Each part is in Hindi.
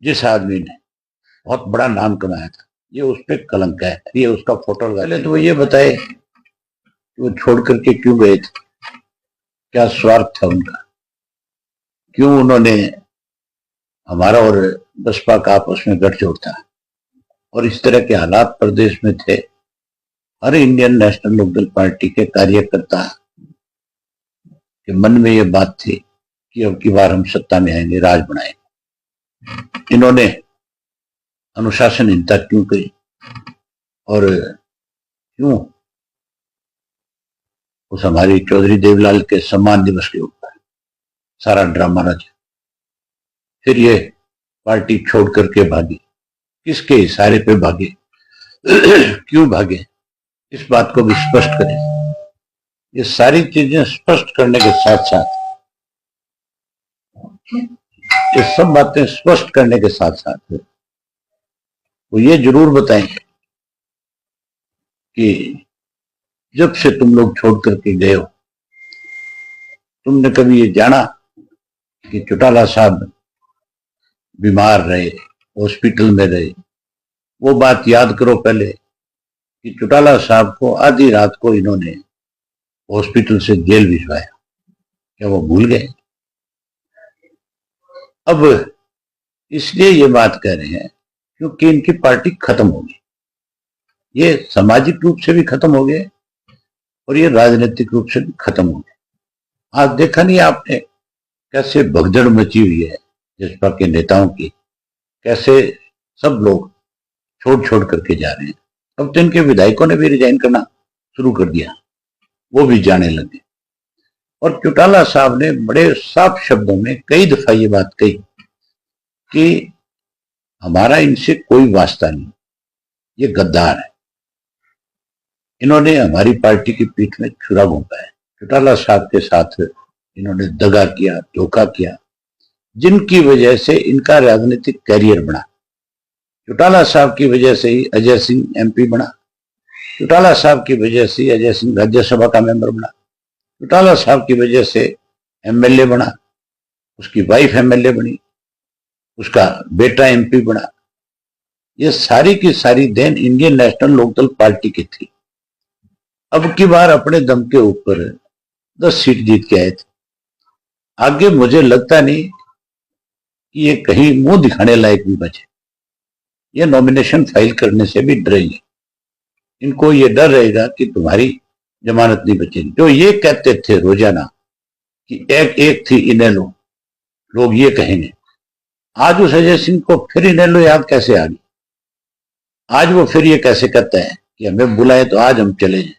जिस आदमी ने बहुत बड़ा नाम कमाया था, ये उस पर कलंक है। ये उसका फोटो लगा। पहले तो वो ये बताए कि वो छोड़ करके क्यों गए थे, क्या स्वार्थ था उनका, क्यों उन्होंने हमारा और बसपा का आपस में गठजोड़ था, और इस तरह के हालात प्रदेश में थे। हर इंडियन नेशनल लोकदल पार्टी के कार्यकर्ता के मन में ये बात थी कि अब की बार हम सत्ता में आएंगे, राज बनाएंगे। इन्होंने अनुशासनहीनता क्यों करी और क्यों उस हमारी चौधरी देवलाल के सम्मान दिवस के ऊपर सारा ड्रामा रचा। फिर ये पार्टी छोड़ करके भागी, किसके इशारे पे भागे, क्यों भागे, इस बात को भी स्पष्ट करें। ये सारी चीजें स्पष्ट करने के साथ साथ, ये सब बातें स्पष्ट करने के साथ साथ वो ये जरूर बताएं कि जब से तुम लोग छोड़ करके गए हो, तुमने कभी ये जाना कि चौटाला साहब बीमार रहे, हॉस्पिटल में रहे? वो बात याद करो पहले कि चौटाला साहब को आधी रात को इन्होंने हॉस्पिटल से जेल भिजवाया। क्या वो भूल गए? अब इसलिए ये बात कह रहे हैं क्योंकि इनकी पार्टी खत्म हो गई। ये सामाजिक रूप से भी खत्म हो गए और ये राजनीतिक रूप से भी खत्म हो गए। आज देखा नहीं आपने कैसे भगदड़ मची हुई है भाजपा के नेताओं की, कैसे सब लोग छोड़ छोड़ करके जा रहे हैं। अब तो इनके विधायकों ने भी रिजाइन करना शुरू कर दिया, वो भी जाने लगे। और चौटाला साहब ने बड़े साफ शब्दों में कई दफा ये बात कही कि हमारा इनसे कोई वास्ता नहीं, ये गद्दार है, इन्होंने हमारी पार्टी की पीठ में छुरा घोंपा है। चौटाला साहब के साथ इन्होंने दगा किया, धोखा किया, जिनकी वजह से इनका राजनीतिक कैरियर बना। चौटाला साहब की वजह से ही अजय सिंह एमपी बना, चौटाला साहब की वजह से अजय सिंह राज्यसभा का मेंबर बना, चौटाला साहब की वजह से एमएलए बना, उसकी वाइफ एमएलए बनी, उसका बेटा एमपी बना। ये सारी की सारी देन इंडियन नेशनल लोकदल पार्टी की थी। अब की बार अपने दम के ऊपर 10 सीट जीत के आए थे। आगे मुझे लगता नहीं कि ये कहीं मुंह दिखाने लायक भी बचे। ये नॉमिनेशन फाइल करने से भी डरेंगे, इनको ये डर रहेगा कि तुम्हारी जमानत नहीं बचेगी। जो ये कहते थे रोजाना कि एक एक थी इनेलो, लोग ये कहेंगे। आज उस अजय सिंह को फिर इनेलो याद कैसे आ गई? आज वो फिर ये कैसे कहते हैं कि हमें बुलाए तो आज हम चले जाए?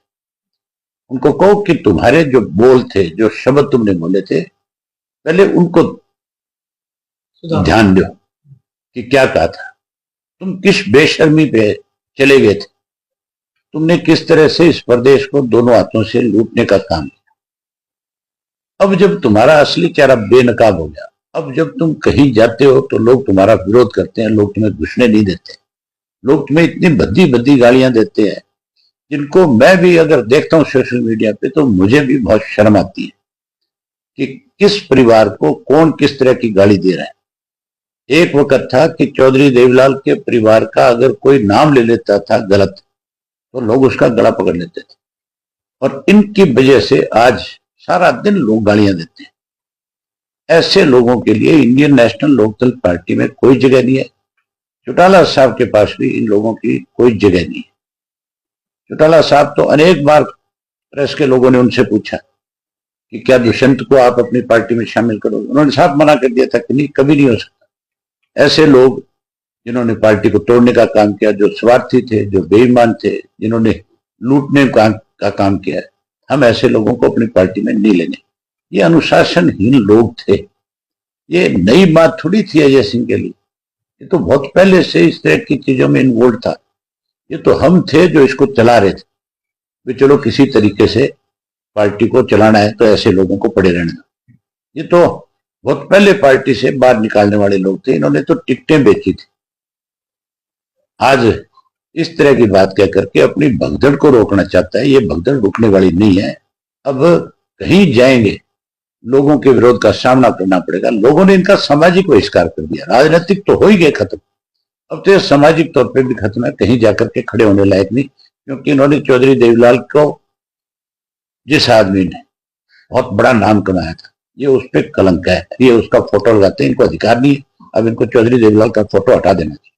उनको कहो कि तुम्हारे जो बोल थे, जो शब्द तुमने बोले थे, पहले उनको ध्यान दो कि क्या कहा था। तुम किस बेशर्मी पे चले गए थे, तुमने किस तरह से इस प्रदेश को दोनों हाथों से लूटने का काम किया। अब जब तुम्हारा असली चेहरा बेनकाब हो गया, अब जब तुम कहीं जाते हो तो लोग तुम्हारा विरोध करते हैं, लोग तुम्हें घुसने नहीं देते, लोग तुम्हें इतनी भद्दी भद्दी गालियां देते हैं जिनको मैं भी अगर देखता हूं सोशल मीडिया पे तो मुझे भी बहुत शर्म आती है कि किस परिवार को कौन किस तरह की गाली दे रहा है। एक वक्त था कि चौधरी देवलाल के परिवार का अगर कोई नाम ले लेता था गलत तो लोग उसका गला पकड़ लेते थे, और इनकी वजह से आज सारा दिन लोग गालियां देते हैं। ऐसे लोगों के लिए इंडियन नेशनल लोकदल पार्टी में कोई जगह नहीं है। चौटाला साहब के पास भी इन लोगों की कोई जगह नहीं है। चौटाला साहब तो अनेक बार प्रेस के लोगों ने उनसे पूछा कि क्या दुष्यंत को आप अपनी पार्टी में शामिल करोगे, उन्होंने साफ मना कर दिया था कि नहीं, कभी नहीं हो सकता। ऐसे लोग जिन्होंने पार्टी को तोड़ने का काम किया, जो स्वार्थी थे, जो बेईमान थे, जिन्होंने लूटने का काम किया है, हम ऐसे लोगों को अपनी पार्टी में नहीं लेंगे। ये अनुशासनहीन लोग थे। ये नई बात थोड़ी थी अजय सिंह के लिए, ये तो बहुत पहले से इस तरह की चीजों में इन्वॉल्व था। ये तो हम थे जो इसको चला रहे थे कि चलो किसी तरीके से पार्टी को चलाना है तो ऐसे लोगों को पड़े रहने दो। ये तो बहुत पहले पार्टी से बाहर निकालने वाले लोग थे, इन्होंने तो टिकटें बेची थी। आज इस तरह की बात कह करके अपनी भगदड़ को रोकना चाहता है। ये भगदड़ रुकने वाली नहीं है। अब कहीं जाएंगे लोगों के विरोध का सामना करना पड़ेगा। लोगों ने इनका सामाजिक बहिष्कार कर दिया, राजनीतिक तो हो ही गए खत्म, अब तो ये सामाजिक तौर पे भी खत्म है, कहीं जाकर के खड़े होने लायक नहीं। क्योंकि इन्होंने चौधरी देवीलाल को, जिस आदमी ने बहुत बड़ा नाम कमाया था, ये उस पर कलंक है, ये उसका फोटो लगाते हैं, इनको अधिकार नहीं है। अब इनको चौधरी देवीलाल का फोटो हटा देना चाहिए।